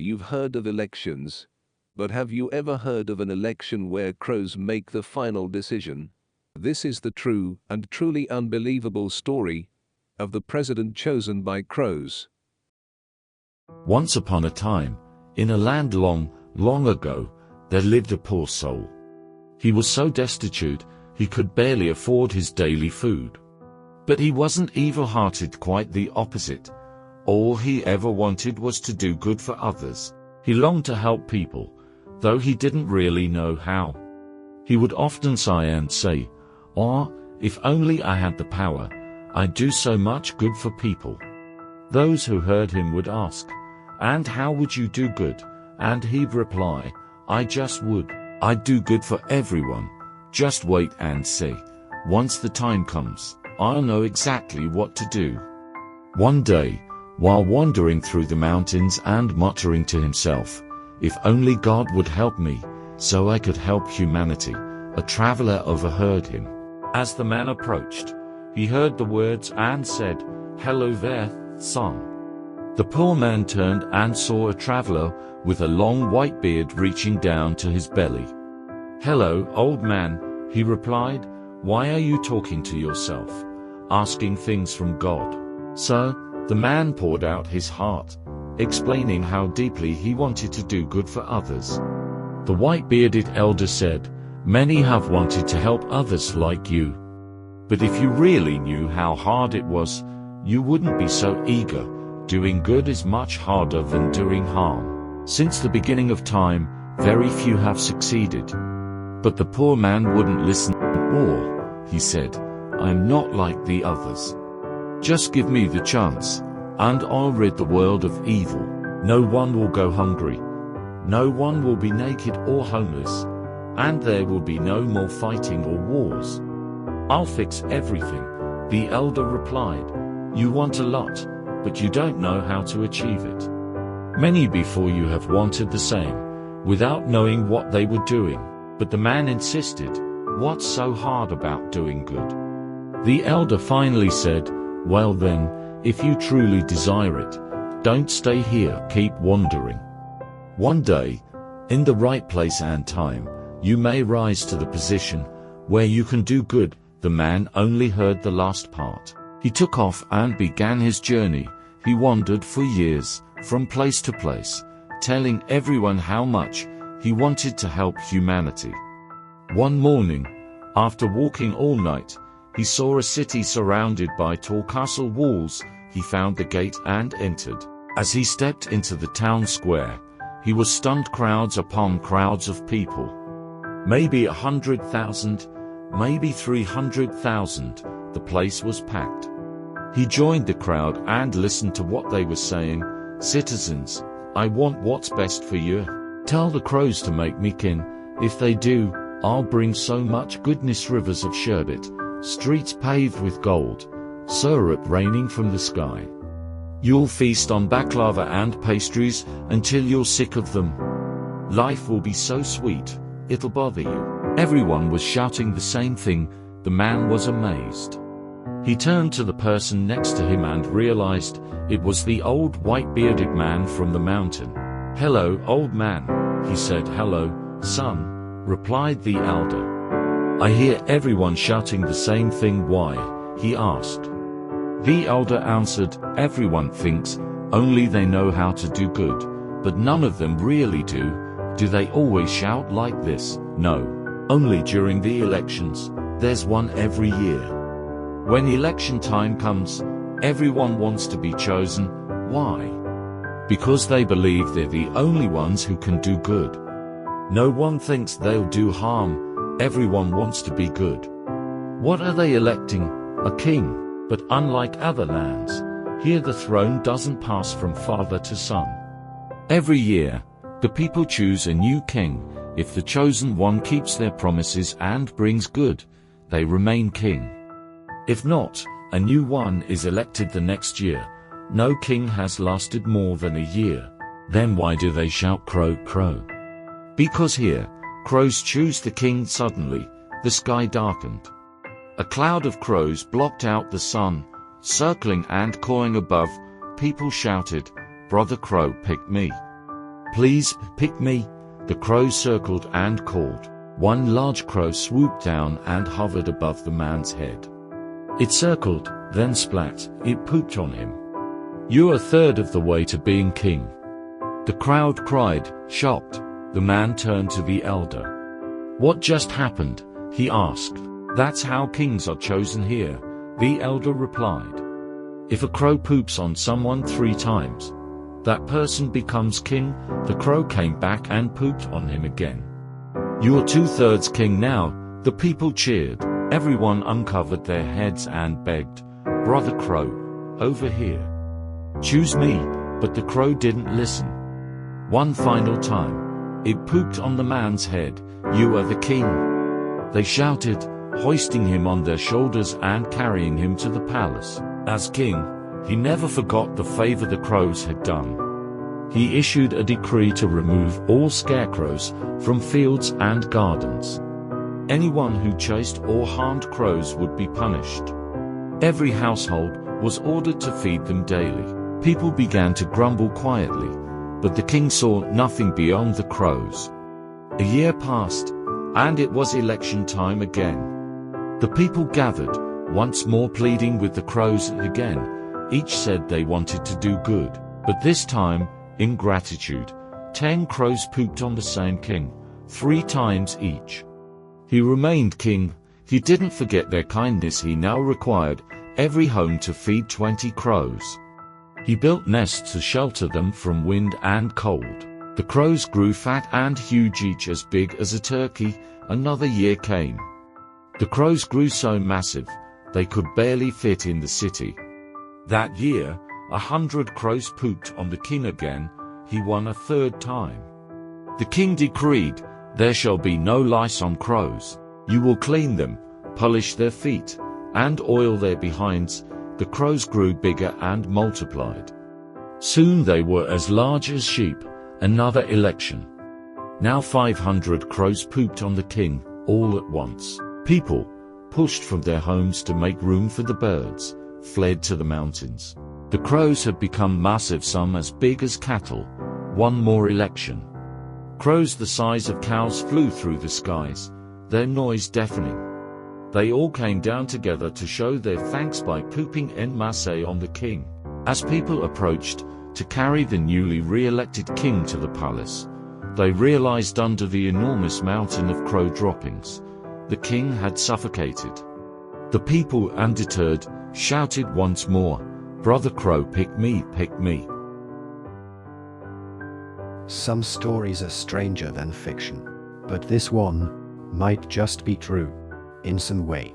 you've heard of elections, but have you ever heard of an election where crows make the final decision? This is the true and truly unbelievable story of the president chosen by crows. Once upon a time, in a land long, long ago, there lived a poor soul. He was so destitute, he could barely afford his daily food. But he wasn't evil-hearted, quite the opposite. All he ever wanted was to do good for others. He longed to help people, though he didn't really know how. He would often sigh and say, "Oh, if only I had the power, I'd do so much good for people." Those who heard him would ask, "And how would you do good?" And he'd reply, "I just would. I'd do good for everyone. Just wait and see. Once the time comes, I'll know exactly what to do." One day, while wandering through the mountains and muttering to himself, "If only God would help me, so I could help humanity," a traveler overheard him. As the man approached, he heard the words and said, "Hello there, son." The poor man turned and saw a traveler with a long white beard reaching down to his belly. "Hello, old man," he replied. "Why are you talking to yourself, asking things from God?" "Sir," the man poured out his heart, explaining how deeply he wanted to do good for others. The white-bearded elder said, "Many have wanted to help others like you. But if you really knew how hard it was, you wouldn't be so eager. Doing good is much harder than doing harm. Since the beginning of time, very few have succeeded." But the poor man wouldn't listen more. He said, "I'm not like the others. Just give me the chance, and I'll rid the world of evil. No one will go hungry. No one will be naked or homeless. And there will be no more fighting or wars. I'll fix everything." The elder replied, "You want a lot, but you don't know how to achieve it. Many before you have wanted the same, without knowing what they were doing." But the man insisted, "What's so hard about doing good?" The elder finally said, "Well then, if you truly desire it, don't stay here, keep wandering. One day, in the right place and time, you may rise to the position where you can do good." The man only heard the last part. He took off and began his journey. He wandered for years, from place to place, telling everyone how much he wanted to help humanity. One morning, after walking all night, he saw a city surrounded by tall castle walls. He found the gate and entered. As he stepped into the town square, he was stunned. Crowds upon crowds of people. Maybe 100,000, maybe 300,000, the place was packed. He joined the crowd and listened to what they were saying. "Citizens, I want what's best for you. Tell the crows to make me king. If they do, I'll bring so much goodness, rivers of sherbet, streets paved with gold, syrup raining from the sky. You'll feast on baklava and pastries until you're sick of them. Life will be so sweet, it'll bother you." Everyone was shouting the same thing. The man was amazed. He turned to the person next to him and realized it was the old white-bearded man from the mountain. "Hello, old man," he said. "Hello, son," replied the elder. "I hear everyone shouting the same thing. Why?" he asked. The elder answered, "Everyone thinks only they know how to do good, but none of them really do. Do they always shout like this? No. Only during the elections. There's one every year. When election time comes, everyone wants to be chosen. Why? Because they believe they're the only ones who can do good. No one thinks they'll do harm. Everyone wants to be good. What are they electing? A king. But unlike other lands, here the throne doesn't pass from father to son. Every year, the people choose a new king. If the chosen one keeps their promises and brings good, they remain king. If not, a new one is elected the next year. No king has lasted more than a year. Then why do they shout crow, crow? Because here, crows choose the king. Suddenly, the sky darkened. A cloud of crows blocked out the sun, circling and cawing above. People shouted, "Brother Crow, pick me." "Please, pick me." The crows circled and called. One large crow swooped down and hovered above the man's head. It circled, then splat, it pooped on him. "You're a third of the way to being king." The crowd cried, shocked. The man turned to the elder. "What just happened?" he asked. "That's how kings are chosen here," the elder replied. "If a crow poops on someone 3 times, that person becomes king." The crow came back and pooped on him again. "You're 2/3 king now." The people cheered. Everyone uncovered their heads and begged, "Brother Crow, over here. Choose me." But the crow didn't listen. One final time, it pooped on the man's head. "You are the king," they shouted, hoisting him on their shoulders and carrying him to the palace. As king, he never forgot the favor the crows had done. He issued a decree to remove all scarecrows from fields and gardens. Anyone who chased or harmed crows would be punished. Every household was ordered to feed them daily. People began to grumble quietly, but the king saw nothing beyond the crows. A year passed, and it was election time again. The people gathered, once more pleading with the crows again. Each said they wanted to do good, but this time, in gratitude, 10 crows pooped on the same king, 3 times each. He remained king. He didn't forget their kindness. He now required every home to feed 20 crows. He built nests to shelter them from wind and cold. The crows grew fat and huge, each as big as a turkey. Another year came. The crows grew so massive, they could barely fit in the city. That year, 100 crows pooped on the king again. He won a 3rd time. The king decreed, "There shall be no lice on crows. You will clean them, polish their feet, and oil their behinds." The crows grew bigger and multiplied. Soon they were as large as sheep. Another election. Now 500 crows pooped on the king, all at once. People, pushed from their homes to make room for the birds, fled to the mountains. The crows had become massive, some as big as cattle. One more election. Crows the size of cows flew through the skies, their noise deafening. They all came down together to show their thanks by pooping en masse on the king. As people approached to carry the newly re-elected king to the palace, they realized under the enormous mountain of crow droppings, the king had suffocated. The people, undeterred, shouted once more, "Brother Crow, pick me, pick me." Some stories are stranger than fiction, but this one might just be true in some way.